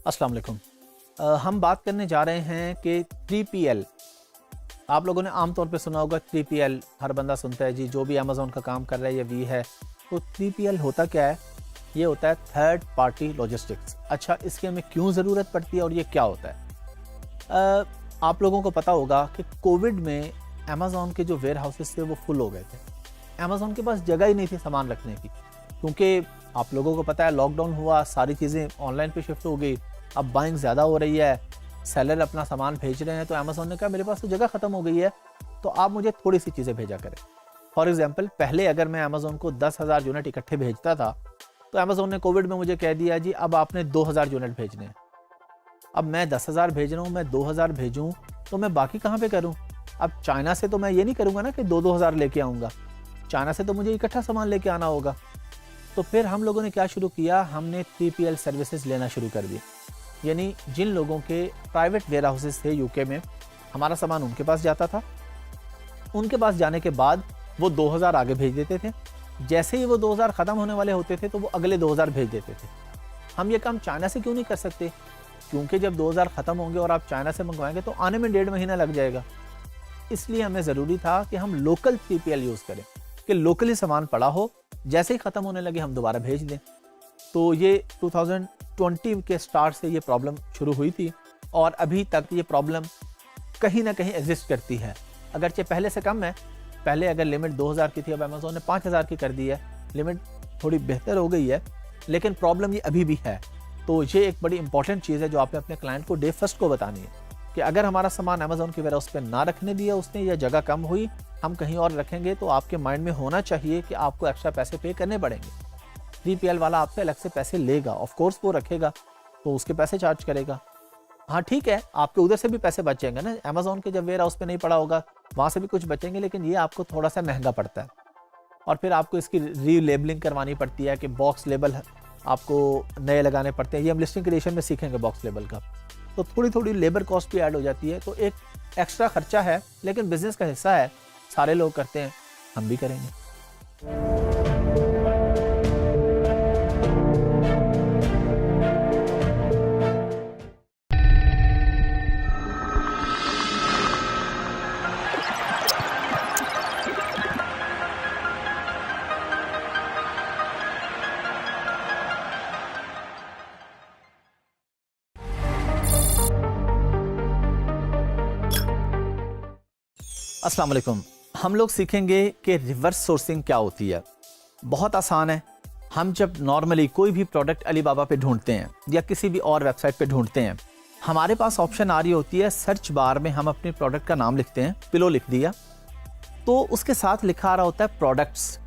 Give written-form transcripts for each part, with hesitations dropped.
अस्सलाम वालेकुम। हम बात करने जा रहे हैं कि 3PL, आप लोगों ने आमतौर पे सुना होगा 3PL, हर बंदा सुनता है जी, जो भी अमेज़ॉन का काम कर रहा है या वी है। तो 3PL होता क्या है? ये होता है थर्ड पार्टी लॉजिस्टिक्स। अच्छा, इसकी हमें क्यों ज़रूरत पड़ती है और ये क्या होता है? आप लोगों को पता होगा कि कोविड में अमेज़ॉन के जो वेयर हाउसेस थे वो फुल हो गए थे। अमेज़ॉन के पास जगह ही नहीं थी सामान रखने की, क्योंकि आप लोगों को पता है लॉकडाउन हुआ, सारी चीज़ें ऑनलाइन पे शिफ्ट हो गई। अब बाइंग ज़्यादा हो रही है, सेलर अपना सामान भेज रहे हैं, तो अमेज़ॉन ने कहा मेरे पास तो जगह ख़त्म हो गई है, तो आप मुझे थोड़ी सी चीज़ें भेजा करें। फॉर एग्जांपल, पहले अगर मैं अमेज़ॉन को 10,000 यूनिट इकट्ठे भेजता था, तो अमेज़ॉन ने कोविड में मुझे कह दिया जी अब आपने 2,000 यूनिट भेजने हैं। अब मैं 10,000 भेज रहा हूँ, मैं 2,000 भेजूँ तो मैं बाकी कहाँ पे करूँ? अब चाइना से तो मैं ये नहीं करूँगा ना कि 2,000 लेके आऊँगा, चाइना से तो मुझे इकट्ठा सामान लेके आना होगा। तो फिर हम लोगों ने क्या शुरू किया, हमने 3PL सर्विसेज लेना शुरू कर दी। यानी जिन लोगों के प्राइवेट वेयर हाउसेस थे यूके में, हमारा सामान उनके पास जाता था, उनके पास जाने के बाद वो 2,000 आगे भेज देते थे। जैसे ही वो 2,000 ख़त्म होने वाले होते थे तो वो अगले 2,000 भेज देते थे। हम ये काम चाइना से क्यों नहीं कर सकते? क्योंकि जब 2,000 ख़त्म होंगे और आप चाइना से मंगवाएंगे तो आने में 1.5 महीना लग जाएगा। इसलिए हमें ज़रूरी था कि हम लोकल 3PL यूज़ करें, कि लोकली सामान पड़ा हो, जैसे ही ख़त्म होने लगे हम दोबारा भेज दें। तो ये 2020 के स्टार्ट से ये प्रॉब्लम शुरू हुई थी और अभी तक ये प्रॉब्लम कहीं ना कहीं एग्जिस्ट करती है, अगरचे पहले से कम है। पहले अगर लिमिट 2,000 की थी, अब अमेज़ॉन ने 5,000 की कर दी है, लिमिट थोड़ी बेहतर हो गई है, लेकिन प्रॉब्लम ये अभी भी है। तो ये एक बड़ी इंपॉर्टेंट चीज़ है जो आपने अपने क्लाइंट को डे फर्स्ट को बतानी है कि अगर हमारा सामान अमेज़ॉन की वेयरहाउस पे ना रखने दिया उसने, या जगह कम हुई, हम कहीं और रखेंगे, तो आपके माइंड में होना चाहिए कि आपको एक्स्ट्रा पैसे पे करने पड़ेंगे। 3PL वाला आपसे अलग से पैसे लेगा, ऑफ कोर्स वो रखेगा तो उसके पैसे चार्ज करेगा। हाँ ठीक है, आपके उधर से भी पैसे बचेंगे ना, अमेज़ॉन के जब वेयर हाउस पे नहीं पड़ा होगा वहाँ से भी कुछ बचेंगे, लेकिन ये आपको थोड़ा सा महंगा पड़ता है। और फिर आपको इसकी रीलेबलिंग करवानी पड़ती है कि बॉक्स लेबल आपको नए लगाने पड़ते हैं। ये हम लिस्टिंग क्रिएशन में सीखेंगे बॉक्स लेबल का। तो थोड़ी थोड़ी लेबर कॉस्ट भी ऐड हो जाती है, तो एक एक्स्ट्रा खर्चा है, लेकिन बिजनेस का हिस्सा है, सारे लोग करते हैं, हम भी करेंगे। अस्सलाम वालेकुम। हम लोग सीखेंगे कि रिवर्स सोर्सिंग क्या होती है। बहुत आसान है। हम जब नॉर्मली कोई भी प्रोडक्ट अलीबाबा पे ढूंढते हैं या किसी भी और वेबसाइट पे ढूंढते हैं, हमारे पास ऑप्शन आ रही होती है, सर्च बार में हम अपने प्रोडक्ट का नाम लिखते हैं, पिलो लिख दिया, तो उसके साथ लिखा आ रहा होता है प्रोडक्ट्स।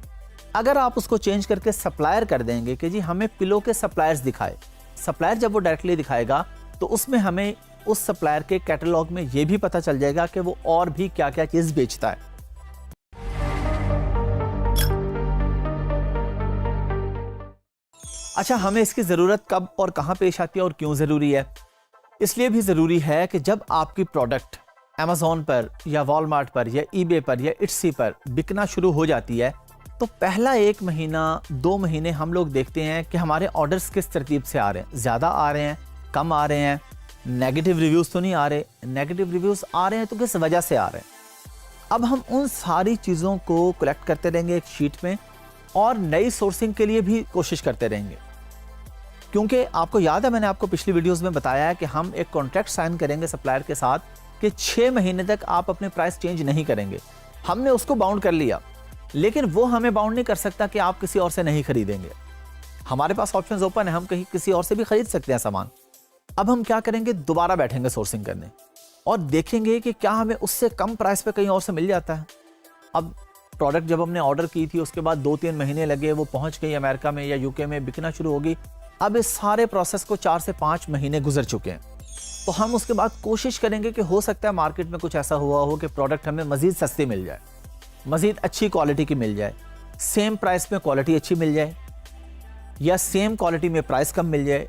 अगर आप उसको चेंज करके सप्लायर कर देंगे कि जी हमें पिलो के सप्लायर्स दिखाए, सप्लायर जब वो डायरेक्टली दिखाएगा तो उसमें हमें उस सप्लायर के कैटलॉग में ये भी पता चल जाएगा कि वो और भी क्या क्या चीज़ बेचता है। अच्छा, हमें इसकी ज़रूरत कब और कहाँ पेश आती है और क्यों ज़रूरी है? इसलिए भी ज़रूरी है कि जब आपकी प्रोडक्ट अमेज़ॉन पर या वॉलमार्ट पर या ईबे पर या इट्सी पर बिकना शुरू हो जाती है, तो पहला 1 महीना 2 महीने हम लोग देखते हैं कि हमारे ऑर्डर्स किस तरतीब से आ रहे हैं, ज़्यादा आ रहे हैं, कम आ रहे हैं, नेगेटिव रिव्यूज़ तो नहीं आ रहे, नेगेटिव रिव्यूज़ आ रहे हैं तो किस वजह से आ रहे हैं। अब हम उन सारी चीज़ों को कलेक्ट करते रहेंगे एक शीट में और नई सोर्सिंग के लिए भी कोशिश करते रहेंगे, क्योंकि आपको याद है मैंने आपको पिछली वीडियोस में बताया है कि हम एक कॉन्ट्रैक्ट साइन करेंगे सप्लायर के साथ कि 6 महीने तक आप अपने प्राइस चेंज नहीं करेंगे। हमने उसको बाउंड कर लिया, लेकिन वो हमें बाउंड नहीं कर सकता कि आप किसी और से नहीं खरीदेंगे। हमारे पास ऑप्शंस ओपन है, हम कहीं किसी और से भी खरीद सकते हैं सामान। अब हम क्या करेंगे, दोबारा बैठेंगे सोर्सिंग करने और देखेंगे कि क्या हमें उससे कम प्राइस पे कहीं और से मिल जाता है। अब प्रोडक्ट जब हमने ऑर्डर की थी उसके बाद 2-3 महीने लगे, वो पहुंच गई अमेरिका में या यूके में, बिकना शुरू होगी। अब इस सारे प्रोसेस को 4 से 5 महीने गुजर चुके हैं, तो हम उसके बाद कोशिश करेंगे कि हो सकता है मार्केट में कुछ ऐसा हुआ हो कि प्रोडक्ट हमें मज़ीद सस्ती मिल जाए, मज़ीद अच्छी क्वालिटी की मिल जाए, सेम प्राइस में क्वालिटी अच्छी मिल जाए, या सेम क्वालिटी में प्राइस कम मिल जाए।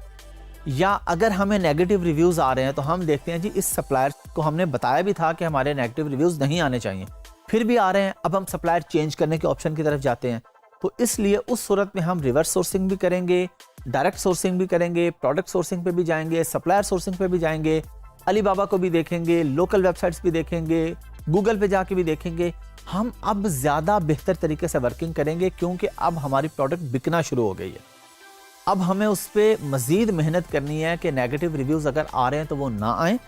या अगर हमें नेगेटिव रिव्यूज़ आ रहे हैं तो हम देखते हैं जी इस सप्लायर को हमने बताया भी था कि हमारे नेगेटिव रिव्यूज़ नहीं आने चाहिए, फिर भी आ रहे हैं। अब हम सप्लायर चेंज करने के ऑप्शन की तरफ जाते हैं। तो इसलिए उस सूरत में हम रिवर्स सोर्सिंग भी करेंगे डायरेक्ट सोर्सिंग भी करेंगे, प्रोडक्ट सोर्सिंग पे भी जाएंगे, सप्लायर सोर्सिंग पे भी जाएंगे, अलीबाबा को भी देखेंगे, लोकल वेबसाइट्स भी देखेंगे, गूगल पे जाके भी देखेंगे। हम अब ज़्यादा बेहतर तरीके से वर्किंग करेंगे क्योंकि अब हमारी प्रोडक्ट बिकना शुरू हो गई है। अब हमें उस पर मज़ीद मेहनत करनी है कि नेगेटिव रिव्यूज़ अगर आ रहे हैं तो वो ना आएँ,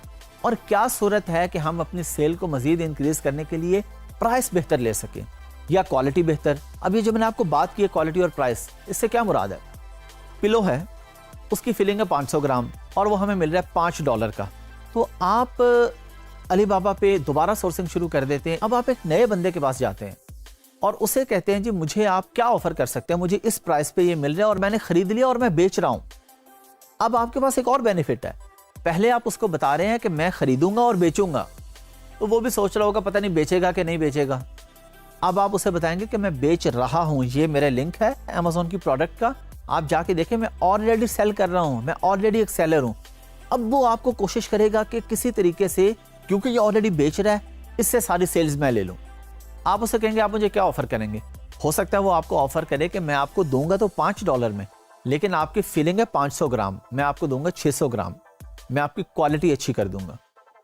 और क्या सूरत है कि हम अपनी सेल को मज़ीद इंक्रीज़ करने के लिए प्राइस बेहतर ले सकें या क्वालिटी बेहतर। अब ये जो मैंने आपको बात की है क्वालिटी और प्राइस, इससे क्या मुराद है? पिलो है, उसकी फिलिंग है 500 ग्राम और वो हमें मिल रहा है $5 का। तो आप अलीबाबा पे दोबारा सोर्सिंग शुरू कर देते हैं। अब आप एक नए बंदे के पास जाते हैं और उसे कहते हैं जी मुझे आप क्या ऑफर कर सकते हैं, मुझे इस प्राइस पे ये मिल रहा है और मैंने खरीद लिया और मैं बेच रहा हूँ। अब आपके पास एक और बेनिफिट है, पहले आप उसको बता रहे हैं कि मैं खरीदूंगा और बेचूंगा, तो वो भी सोच रहा होगा पता नहीं बेचेगा कि नहीं बेचेगा। अब आप उसे बताएंगे कि मैं बेच रहा हूँ, ये मेरा लिंक है अमेज़न की प्रोडक्ट का, आप जाके देखें, मैं ऑलरेडी सेल कर रहा हूँ, मैं ऑलरेडी एक सेलर हूँ। अब वो आपको कोशिश करेगा कि किसी तरीके से, क्योंकि ये ऑलरेडी बेच रहा है, इससे सारी सेल्स मैं ले लूँ। आप उसे कहेंगे आप मुझे क्या ऑफर करेंगे? हो सकता है वो आपको ऑफर करे कि मैं आपको दूंगा तो $5 में, लेकिन आपकी फिलिंग है 500 ग्राम, मैं आपको दूंगा 600 ग्राम, मैं आपकी क्वालिटी अच्छी कर दूंगा।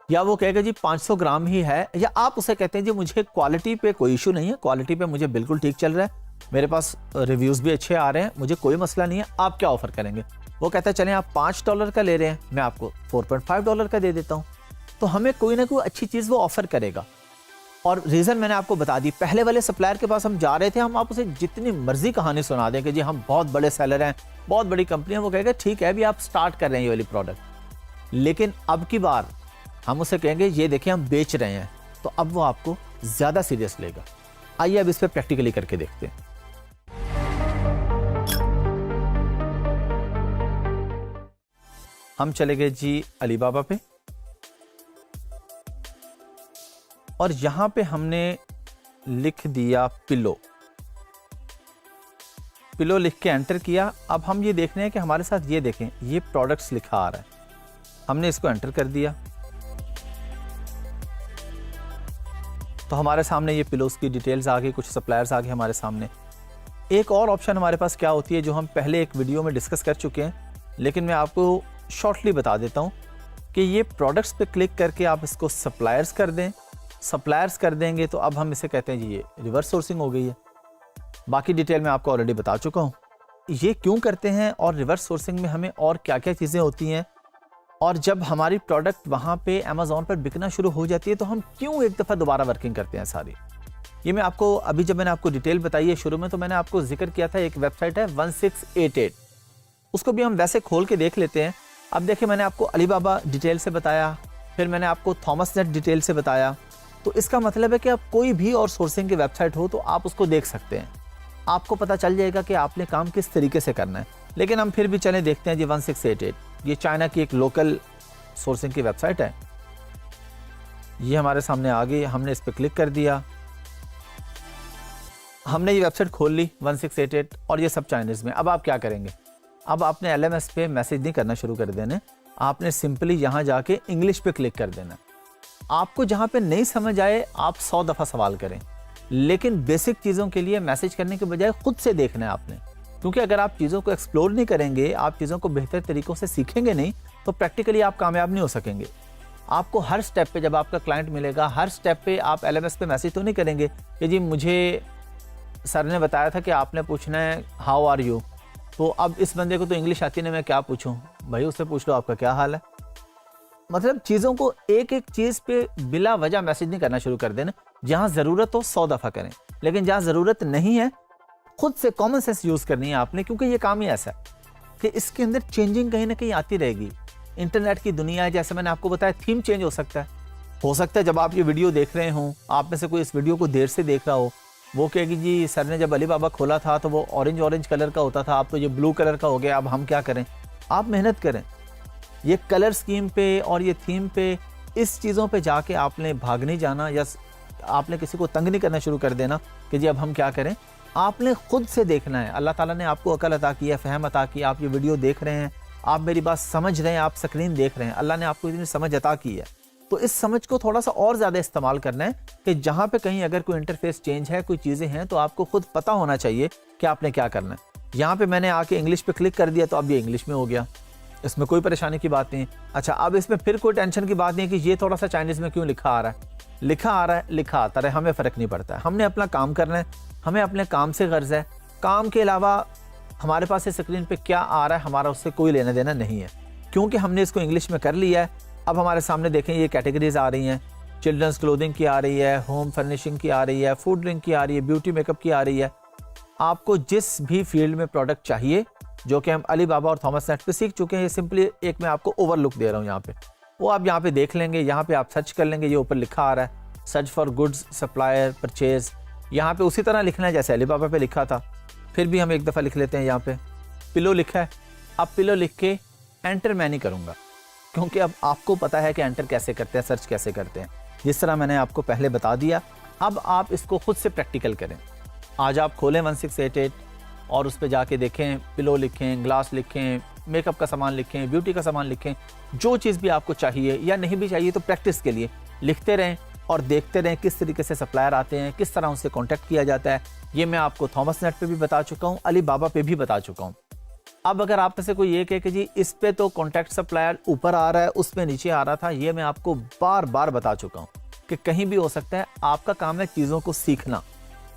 या वो कहेगा जी 500 ग्राम ही है, या आप उसे कहते हैं जी मुझे क्वालिटी पे कोई इशू नहीं है, क्वालिटी पे मुझे बिल्कुल ठीक चल रहा है, मेरे पास रिव्यूज़ भी अच्छे आ रहे हैं, मुझे कोई मसला नहीं है, आप क्या ऑफर करेंगे? वो कहता है चलें आप $5 का ले रहे हैं, मैं आपको $4.5 का दे देता हूँ। तो हमें कोई ना कोई अच्छी चीज़ वो ऑफर करेगा। और रीज़न मैंने आपको बता दी, पहले वाले सप्लायर के पास हम जा रहे थे, हम आप उसे जितनी मर्जी कहानी सुना दें कि जी हम बहुत बड़े सेलर हैं, बहुत बड़ी कंपनी है, वो कहेगा ठीक है अभी आप स्टार्ट कर रहे हैं ये वाली प्रोडक्ट, लेकिन अब की बार हम उसे कहेंगे ये देखिए हम बेच रहे हैं, तो अब वो आपको ज़्यादा सीरियस लेगा। आइए अब इस पर प्रैक्टिकली करके देखते हैं। हम चले गए जी अलीबाबा पे और यहां पे हमने लिख दिया पिलो। पिलो लिख के एंटर किया। अब हम ये देख रहे हैं कि हमारे साथ ये देखें, ये प्रोडक्ट्स लिखा आ रहा है, हमने इसको एंटर कर दिया तो हमारे सामने ये पिलोस की डिटेल्स आ गई, कुछ सप्लायर्स आ गए हमारे सामने। एक और ऑप्शन हमारे पास क्या होती है जो हम पहले एक वीडियो में डिस्कस कर चुके हैं, लेकिन मैं आपको शॉर्टली बता देता हूँ कि ये प्रोडक्ट्स पे क्लिक करके आप इसको सप्लायर्स कर दें। सप्लायर्स कर देंगे तो अब हम इसे कहते हैं जी ये रिवर्स सोर्सिंग हो गई है। बाकी डिटेल मैं आपको ऑलरेडी बता चुका हूँ ये क्यों करते हैं और रिवर्स सोर्सिंग में हमें और क्या क्या चीज़ें होती हैं, और जब हमारी प्रोडक्ट वहाँ पे अमेज़ॉन पर बिकना शुरू हो जाती है तो हम क्यों एक दफ़ा दोबारा वर्किंग करते हैं सारी। ये मैं आपको अभी जब मैंने आपको डिटेल बताई है शुरू में, तो मैंने आपको जिक्र किया था एक वेबसाइट है 1688, उसको भी हम वैसे खोल के देख लेते हैं। अब देखिए मैंने आपको अलीबाबा डिटेल से बताया, फिर मैंने आपको थॉमस नेट डिटेल से बताया, तो इसका मतलब है कि आप कोई भी और सोर्सिंग की वेबसाइट हो तो आप उसको देख सकते हैं, आपको पता चल जाएगा कि आपने काम किस तरीके से करना है। लेकिन हम फिर भी चलें देखते हैं जी 1688, ये चाइना की एक लोकल सोर्सिंग की वेबसाइट है। ये हमारे सामने आ गई, हमने इस पर क्लिक कर दिया, हमने ये वेबसाइट खोल ली 1688 और ये सब चाइनीज़ में। अब आप क्या करेंगे? अब आपने LMS पे मैसेज नहीं करना शुरू कर देना, आपने सिंपली यहाँ जाके इंग्लिश पे क्लिक कर देना। आपको जहाँ पे नहीं समझ आए आप 100 दफ़ा सवाल करें, लेकिन बेसिक चीज़ों के लिए मैसेज करने के बजाय खुद से देखना है आपने, क्योंकि अगर आप चीज़ों को एक्सप्लोर नहीं करेंगे, आप चीज़ों को बेहतर तरीक़ों से सीखेंगे नहीं, तो प्रैक्टिकली आप कामयाब नहीं हो सकेंगे। आपको हर स्टेप पे जब आपका क्लाइंट मिलेगा, हर स्टेप पे आप LMS पे मैसेज तो नहीं करेंगे कि जी मुझे सर ने बताया था कि आपने पूछना है हाउ आर यू, तो अब इस बंदे को तो इंग्लिश आती नहीं, मैं क्या पूछूं? भाई उससे पूछ लो आपका क्या हाल है। मतलब चीज़ों को एक एक चीज़ पे बिला वजह मैसेज नहीं करना शुरू कर देना। जहाँ ज़रूरत हो 100 दफ़ा करें, लेकिन जहाँ ज़रूरत नहीं है खुद से कॉमन सेंस यूज़ करनी है आपने, क्योंकि ये काम ही ऐसा है कि इसके अंदर चेंजिंग कहीं ना कहीं आती रहेगी। इंटरनेट की दुनिया है, जैसे मैंने आपको बताया, थीम चेंज हो सकता है जब आप ये वीडियो देख रहे हों, आप में से कोई इस वीडियो को देर से देख रहा हो, वो कहेगी जी सर ने जब अलीबाबा खोला था तो वो ऑरेंज कलर का होता था, अब तो ये ब्लू कलर का हो गया, अब हम क्या करें? आप मेहनत करें, ये कलर स्कीम पे और ये थीम पे, इस चीज़ों पे जाके आपने भाग नहीं जाना या आपने किसी को तंग नहीं करना शुरू कर देना कि जी अब हम क्या करें। आपने खुद से देखना है। अल्लाह ताला ने आपको अकल अता की है, फ़हम अता की, आप ये वीडियो देख रहे हैं, आप मेरी बात समझ रहे हैं, आप स्क्रीन देख रहे हैं, अल्लाह ने आपको इतनी समझ अता की है, तो इस समझ को थोड़ा सा और ज़्यादा इस्तेमाल करना है कि जहाँ पे कहीं अगर कोई इंटरफेस चेंज है, कोई चीज़ें हैं, तो आपको खुद पता होना चाहिए कि आपने क्या करना है। यहाँ पे मैंने आके इंग्लिश पे क्लिक कर दिया तो अब ये इंग्लिश में हो गया, इसमें कोई परेशानी की बात नहीं। अच्छा, अब इसमें फिर कोई टेंशन की बात नहीं है कि ये थोड़ा सा चाइनीज़ में क्यों लिखा आ रहा है, लिखा आ रहा है, लिखा आता रहे, हमें फ़र्क नहीं पड़ता है। हमने अपना काम करना है, हमें अपने काम से गर्ज है। काम के अलावा हमारे पास ये स्क्रीन पे क्या आ रहा है हमारा उससे कोई लेना देना नहीं है, क्योंकि हमने इसको इंग्लिश में कर लिया है। अब हमारे सामने देखें ये कैटेगरीज आ रही हैं, चिल्ड्रंस क्लोथिंग की आ रही है, होम फर्निशिंग की आ रही है, फूड ड्रिंक की आ रही है, ब्यूटी मेकअप की आ रही है। आपको जिस भी फील्ड में प्रोडक्ट चाहिए, जो कि हम अलीबाबा और थॉमस नेट पे सीख चुके हैं, ये सिंपली एक मैं आपको ओवरलुक दे रहा हूँ यहाँ पे, वो आप यहाँ पे देख लेंगे। यहाँ पे आप सर्च कर लेंगे, ये ऊपर लिखा आ रहा है search for goods supplier purchase. यहाँ पे उसी तरह लिखना है जैसे अलीबाबा पे लिखा था, फिर भी हम एक दफ़ा लिख लेते हैं। यहाँ पे पिलो लिखा है, अब पिलो लिख के एंटर मैं नहीं करूँगा, क्योंकि अब आपको पता है कि एंटर कैसे करते हैं, सर्च कैसे करते हैं, जिस तरह मैंने आपको पहले बता दिया। अब आप इसको खुद से प्रैक्टिकल करें। आज आप खोलें 1688 और उस पर जाके देखें, पिलो लिखें, ग्लास लिखें, मेकअप का सामान लिखें, ब्यूटी का सामान लिखें, जो चीज़ भी आपको चाहिए या नहीं भी चाहिए तो प्रैक्टिस के लिए लिखते रहें और देखते रहें किस तरीके से सप्लायर आते हैं, किस तरह उनसे कॉन्टैक्ट किया जाता है। ये मैं आपको थॉमस नेट पे भी बता चुका हूँ, अलीबाबा पे भी बता चुका हूँ। अब अगर आप में से कोई ये कहे कि जी इस पे तो कॉन्टैक्ट सप्लायर ऊपर आ रहा है, उस पे नीचे आ रहा था, ये मैं आपको बार बार बता चुका हूँ कि कहीं भी हो सकता है। आपका काम है चीज़ों को सीखना,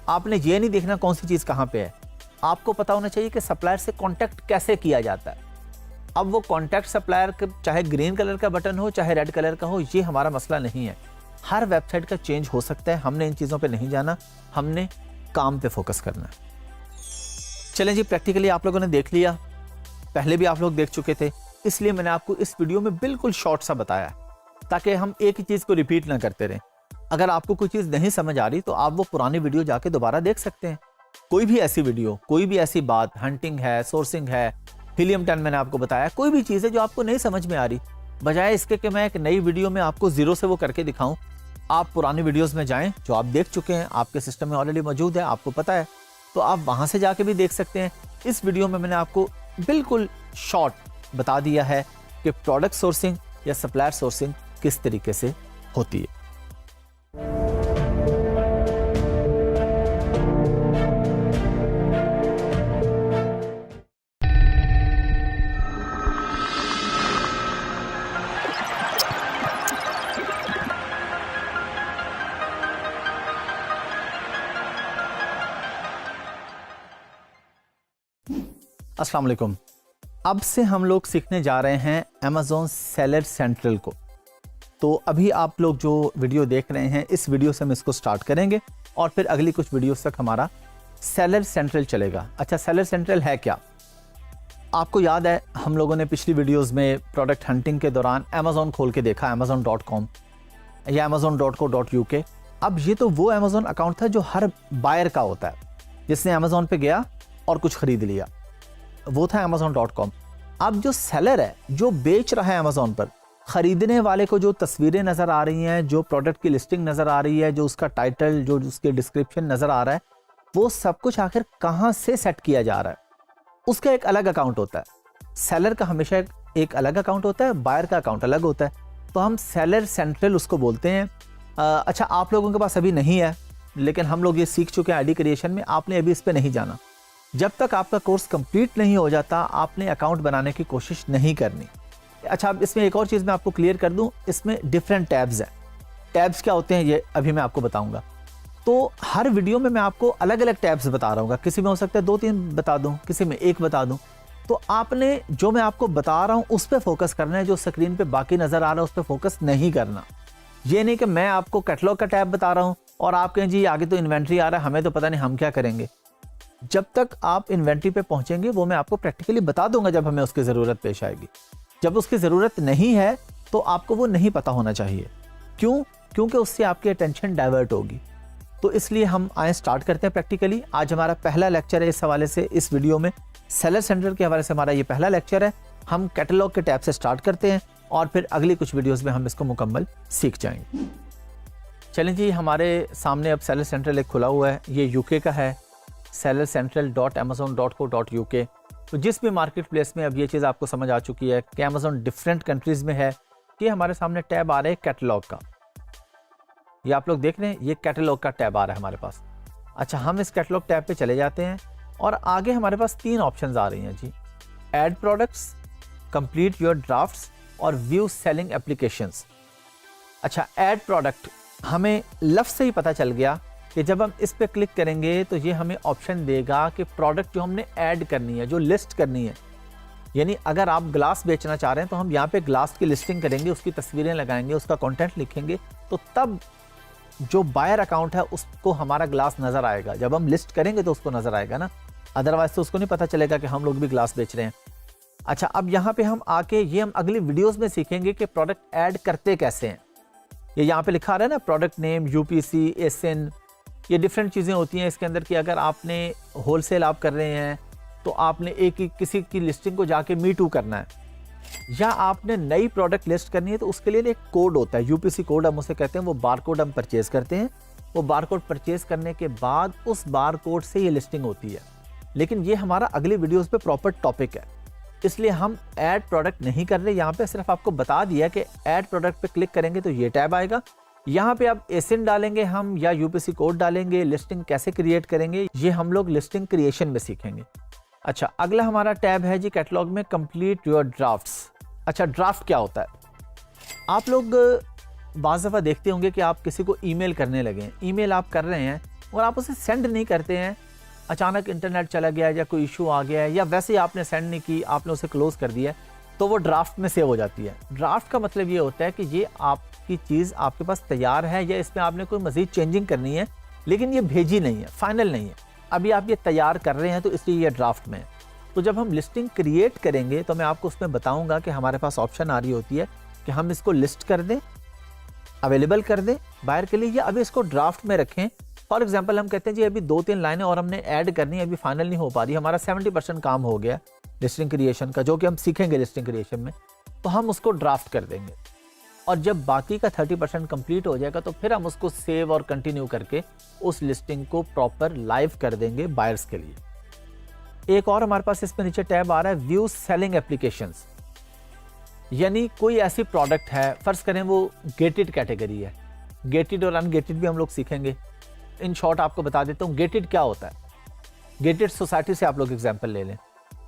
आपने ये नहीं देखना कौन सी चीज़ कहाँ पे है, आपको पता होना चाहिए कि सप्लायर से कॉन्टैक्ट कैसे किया जाता है। अब वो कॉन्टैक्ट सप्लायर चाहे ग्रीन कलर का बटन हो चाहे रेड कलर का हो, ये हमारा मसला नहीं है। हर वेबसाइट का चेंज हो सकता है, हमने इन चीज़ों पे नहीं जाना, हमने काम पे फोकस करना है। चलें जी, प्रैक्टिकली आप लोगों ने देख लिया, पहले भी आप लोग देख चुके थे, इसलिए मैंने आपको इस वीडियो में बिल्कुल शॉर्ट सा बताया ताकि हम एक ही चीज़ को रिपीट ना करते रहें। अगर आपको कोई चीज़ नहीं समझ आ रही तो आप वो पुरानी वीडियो जाके दोबारा देख सकते हैं। कोई भी ऐसी वीडियो, कोई भी ऐसी बात, हंटिंग है, सोर्सिंग है, हीलियम 10 मैंने आपको बताया, कोई भी चीज़ है जो आपको नहीं समझ में आ रही, बजाय इसके कि मैं एक नई वीडियो में आपको जीरो से वो करके दिखाऊं, आप पुरानी वीडियोस में जाएं जो आप देख चुके हैं, आपके सिस्टम में ऑलरेडी मौजूद है, आपको पता है, तो आप वहां से जाके भी देख सकते हैं। इस वीडियो में मैंने आपको बिल्कुल शॉर्ट बता दिया है कि प्रोडक्ट सोर्सिंग या सप्लायर सोर्सिंग किस तरीके से होती है। अस्सलाम वालेकुम। अब से हम लोग सीखने जा रहे हैं अमेज़ॉन सेलर सेंट्रल को। तो अभी आप लोग जो वीडियो देख रहे हैं, इस वीडियो से हम इसको स्टार्ट करेंगे और फिर अगली कुछ वीडियोस तक हमारा सेलर सेंट्रल चलेगा। अच्छा, सेलर सेंट्रल है क्या? आपको याद है हम लोगों ने पिछली वीडियोस में प्रोडक्ट हंटिंग के दौरान अमेज़ॉन खोल के देखा, amazon.com या amazon.co.uk। अब ये तो वो अमेज़ॉन अकाउंट था जो हर बायर का होता है, जिसने अमेज़ॉन पे गया और कुछ खरीद लिया, वो था amazon.com। अब जो सेलर है, जो बेच रहा है अमेज़ॉन पर, खरीदने वाले को जो तस्वीरें नज़र आ रही हैं, जो प्रोडक्ट की लिस्टिंग नज़र आ रही है, जो उसका टाइटल, जो उसके डिस्क्रिप्शन नज़र आ रहा है, वो सब कुछ आखिर कहाँ से सेट किया जा रहा है, उसका एक अलग अकाउंट होता है। सेलर का हमेशा एक अलग अकाउंट होता है, बायर का अकाउंट अलग होता है, तो हम सेलर सेंट्रल उसको बोलते हैं। अच्छा, आप लोगों के पास अभी नहीं है, लेकिन हम लोग ये सीख चुके हैं आईडी क्रिएशन में, आपने अभी इस पर नहीं जाना। जब तक आपका कोर्स कंप्लीट नहीं हो जाता, आपने अकाउंट बनाने की कोशिश नहीं करनी। अच्छा, अब इसमें एक और चीज़ मैं आपको क्लियर कर दूं, इसमें डिफरेंट टैब्स हैं। टैब्स क्या होते हैं ये अभी मैं आपको बताऊंगा। तो हर वीडियो में मैं आपको अलग अलग टैब्स बता रहा हूँ, किसी में हो सकता है 2-3 बता दूँ, किसी में 1 बता दूँ। तो आपने जो मैं आपको बता रहा हूँ उस पर फोकस करना है, जो स्क्रीन पर बाकी नज़र आ रहा है उस पर फोकस नहीं करना। ये नहीं कि मैं आपको कैटलॉग का टैब बता रहा हूँ और आप कहें जी आगे तो इन्वेंट्री आ रहा है, हमें तो पता नहीं हम क्या करेंगे। जब तक आप इन्वेंट्री पे पहुंचेंगे वो मैं आपको प्रैक्टिकली बता दूंगा जब हमें उसकी ज़रूरत पेश आएगी। जब उसकी ज़रूरत नहीं है तो आपको वो नहीं पता होना चाहिए। क्यों? क्योंकि उससे आपकी अटेंशन डाइवर्ट होगी। तो इसलिए हम आए स्टार्ट करते हैं प्रैक्टिकली। आज हमारा पहला लेक्चर है इस हवाले से, इस वीडियो में सेलर सेंट्रल के हवाले से हमारा ये पहला लेक्चर है। हम कैटलॉग के टैब से स्टार्ट करते हैं और फिर अगली कुछ वीडियोज़ में हम इसको मुकम्मल सीख जाएंगे। चलें जी, हमारे सामने अब सेलर सेंट्रल एक खुला हुआ है, ये यूके का है, sellercentral.amazon.co.uk। तो जिस भी मार्केट प्लेस में अब ये चीज़ आपको समझ आ चुकी है कि अमेज़ॉन डिफरेंट कंट्रीज़ में है, कि हमारे सामने टैब आ रहा है कैटलॉग का। ये आप लोग देख रहे हैं, ये कैटलॉग का टैब आ रहा है हमारे पास। अच्छा, हम इस कैटलॉग टैब पे चले जाते हैं और आगे हमारे पास 3 ऑप्शंस आ रही हैं जी, add products, complete your drafts और व्यू सेलिंग एप्लीकेशंस। अच्छा, ऐड प्रोडक्ट हमें लफ्ज़ से ही पता चल गया कि जब हम इस पे क्लिक करेंगे तो ये हमें ऑप्शन देगा कि प्रोडक्ट जो हमने ऐड करनी है, जो लिस्ट करनी है, यानी अगर आप ग्लास बेचना चाह रहे हैं तो हम यहाँ पे ग्लास की लिस्टिंग करेंगे, उसकी तस्वीरें लगाएंगे, उसका कंटेंट लिखेंगे, तो तब जो बायर अकाउंट है उसको हमारा ग्लास नज़र आएगा। जब हम लिस्ट करेंगे तो उसको नज़र आएगा ना, अदरवाइज तो उसको नहीं पता चलेगा कि हम लोग भी ग्लास बेच रहे हैं। अच्छा, अब यहाँ पे हम आके ये हम अगली वीडियोज़ में सीखेंगे कि प्रोडक्ट ऐड करते कैसे हैं। ये यहाँ पे लिखा रहा है ना, प्रोडक्ट नेम, यूपीसी, एसएन, ये डिफरेंट चीज़ें होती हैं इसके अंदर कि अगर आपने होलसेल आप कर रहे हैं तो आपने किसी की लिस्टिंग को जाके मी टू करना है, या आपने नई प्रोडक्ट लिस्ट करनी है तो उसके लिए एक कोड होता है, यूपीसी कोड हम उसे कहते हैं। वो बार कोड हम परचेज करते हैं, वो बार कोड परचेज करने के बाद उस बार कोड से ये लिस्टिंग होती है। लेकिन ये हमारा अगली वीडियोज़ पे प्रॉपर टॉपिक है, इसलिए हम ऐड प्रोडक्ट नहीं कर रहे। यहाँ पे सिर्फ आपको बता दिया कि ऐड प्रोडक्ट पे क्लिक करेंगे तो ये टैब आएगा, यहाँ पे आप एसिन डालेंगे हम या यूपीसी कोड डालेंगे, लिस्टिंग कैसे क्रिएट करेंगे ये हम लोग लिस्टिंग क्रिएशन में सीखेंगे। अच्छा, अगला हमारा टैब है जी कैटलॉग में, कंप्लीट योर ड्राफ्ट्स। अच्छा, ड्राफ्ट क्या होता है? आप लोग बाज़ दफ़ा देखते होंगे कि आप किसी को ईमेल करने लगे हैं, ईमेल आप कर रहे हैं और आप उसे सेंड नहीं करते हैं, अचानक इंटरनेट चला गया या कोई इशू आ गया है या वैसे ही आपने सेंड नहीं की, आपने उसे क्लोज कर दिया, तो वो ड्राफ्ट में सेव हो जाती है। ड्राफ्ट का मतलब ये होता है कि ये आपकी चीज़ आपके पास तैयार है या इसमें आपने कोई मज़ीद चेंजिंग करनी है, लेकिन ये भेजी नहीं है, फाइनल नहीं है, अभी आप ये तैयार कर रहे हैं तो इसलिए ये ड्राफ्ट में है। तो जब हम लिस्टिंग क्रिएट करेंगे तो मैं आपको उसमें बताऊंगा कि हमारे पास ऑप्शन आ रही होती है कि हम इसको लिस्ट कर दें, अवेलेबल कर दें बायर के लिए, या अभी इसको ड्राफ्ट में रखें। फॉर एग्जांपल हम कहते हैं जी अभी 2-3 लाइनें और हमने ऐड करनी है, अभी फाइनल नहीं हो पा रही, हमारा 70% काम हो गया लिस्टिंग क्रिएशन का, जो कि हम सीखेंगे लिस्टिंग क्रिएशन में, तो हम उसको ड्राफ्ट कर देंगे। और जब बाकी का 30% कंप्लीट हो जाएगा तो फिर हम उसको सेव और कंटिन्यू करके उस लिस्टिंग को प्रॉपर लाइव कर देंगे बायर्स के लिए। एक और हमारे पास इसमें नीचे टैब आ रहा है, व्यू सेलिंग एप्लीकेशंस, यानी कोई ऐसी प्रोडक्ट है, फर्ज करें वो गेटेड कैटेगरी है, गेटेड और अनगेटेड भी हम लोग सीखेंगे। इन शॉर्ट आपको बता देता हूँ गेटेड क्या होता है। गेटेड सोसाइटी से आप लोग एग्जांपल ले लें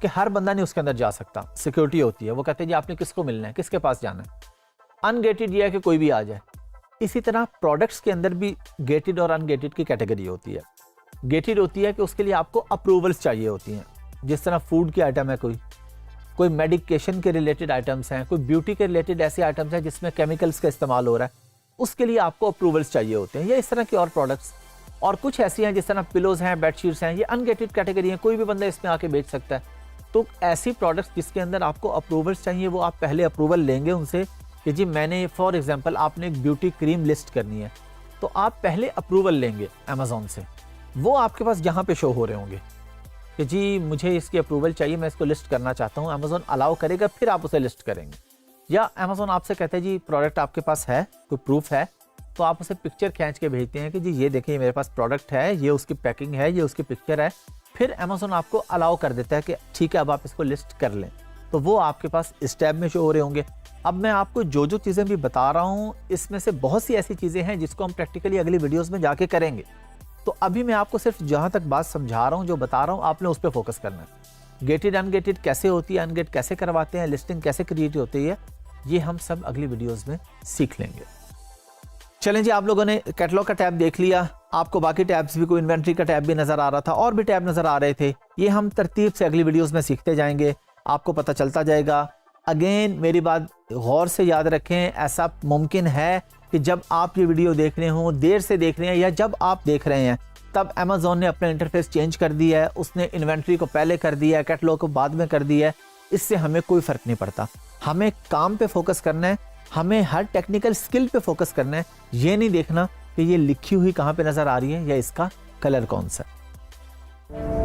कि हर बंदा नहीं उसके अंदर जा सकता, सिक्योरिटी होती है, वो कहते हैं जी आपने किसको मिलना है, किसके पास जाना है। अनगेटेड ये है कि कोई भी आ जाए। इसी तरह प्रोडक्ट्स के अंदर भी गेटेड और अनगेटेड की कैटेगरी होती है। गेटेड होती है कि उसके लिए आपको अप्रूवल्स चाहिए होती हैं, जिस तरह फूड की आइटम है, कोई मेडिकेशन के रिलेटेड आइटम्स हैं, कोई ब्यूटी के रिलेटेड ऐसे आइटम्स हैं जिसमें केमिकल्स का इस्तेमाल हो रहा है, उसके लिए आपको अप्रूवल्स चाहिए होते हैं, या इस तरह की और प्रोडक्ट्स। और कुछ ऐसी हैं जिस तरह पिलोज हैं, बेडशीट्स हैं, ये अनगेटेड कैटेगरी हैं, कोई भी बंदा इसमें आके बेच सकता है। तो ऐसी प्रोडक्ट्स जिसके अंदर आपको अप्रूवल्स चाहिए, वो आप पहले अप्रूवल लेंगे उनसे कि जी मैंने, फॉर एग्जांपल आपने एक ब्यूटी क्रीम लिस्ट करनी है, तो आप पहले अप्रूवल लेंगे अमेज़ॉन से, वो आपके पास यहाँ पे शो हो रहे होंगे कि जी मुझे इसकी अप्रूवल चाहिए, मैं इसको लिस्ट करना चाहता हूँ। अमेज़ॉन अलाउ करेगा, फिर आप उसे लिस्ट करेंगे। या अमेज़ॉन आपसे कहते हैं जी प्रोडक्ट आपके पास है, कोई प्रूफ है, तो आप उसे पिक्चर खींच के भेजते हैं कि जी ये देखिए मेरे पास प्रोडक्ट है, ये उसकी पैकिंग है, ये उसकी पिक्चर है, फिर अमेज़ॉन आपको अलाउ कर देता है कि ठीक है अब आप इसको लिस्ट कर लें, तो वो आपके पास इस टैब में शो हो रहे होंगे। अब मैं आपको जो जो चीज़ें भी बता रहा हूँ, इसमें से बहुत सी ऐसी चीज़ें हैं जिसको हम प्रैक्टिकली अगली वीडियोज़ में जाके करेंगे। तो अभी मैं आपको सिर्फ जहाँ तक बात समझा रहा हूँ, जो बता रहा हूँ, आपने उस पर फोकस करना है। गेटेड अनगेटेड कैसे होती है, अनगेट कैसे करवाते हैं, लिस्टिंग कैसे क्रिएट होती है, ये हम सब अगली वीडियोज़ में सीख लेंगे। चलें जी, आप लोगों ने कैटलॉग का टैब देख लिया, आपको बाकी टैब्स भी, कोई इन्वेंट्री का टैब भी नज़र आ रहा था और भी टैब नज़र आ रहे थे, ये हम तरतीब से अगली वीडियोज़ में सीखते जाएंगे, आपको पता चलता जाएगा। अगेन मेरी बात गौर से याद रखें, ऐसा मुमकिन है कि जब आप ये वीडियो देख रहे हों, देर से देख रहे हैं या जब आप देख रहे हैं, तब अमेज़ॉन ने अपना इंटरफेस चेंज कर दिया है, उसने इन्वेंट्री को पहले कर दिया है, कैटलॉग को बाद में कर दिया है। इससे हमें कोई फ़र्क नहीं पड़ता, हमें काम पे फोकस करना है, हमें हर टेक्निकल स्किल पे फोकस करना है। ये नहीं देखना कि ये लिखी हुई कहाँ पे नज़र आ रही है या इसका कलर कौन सा है।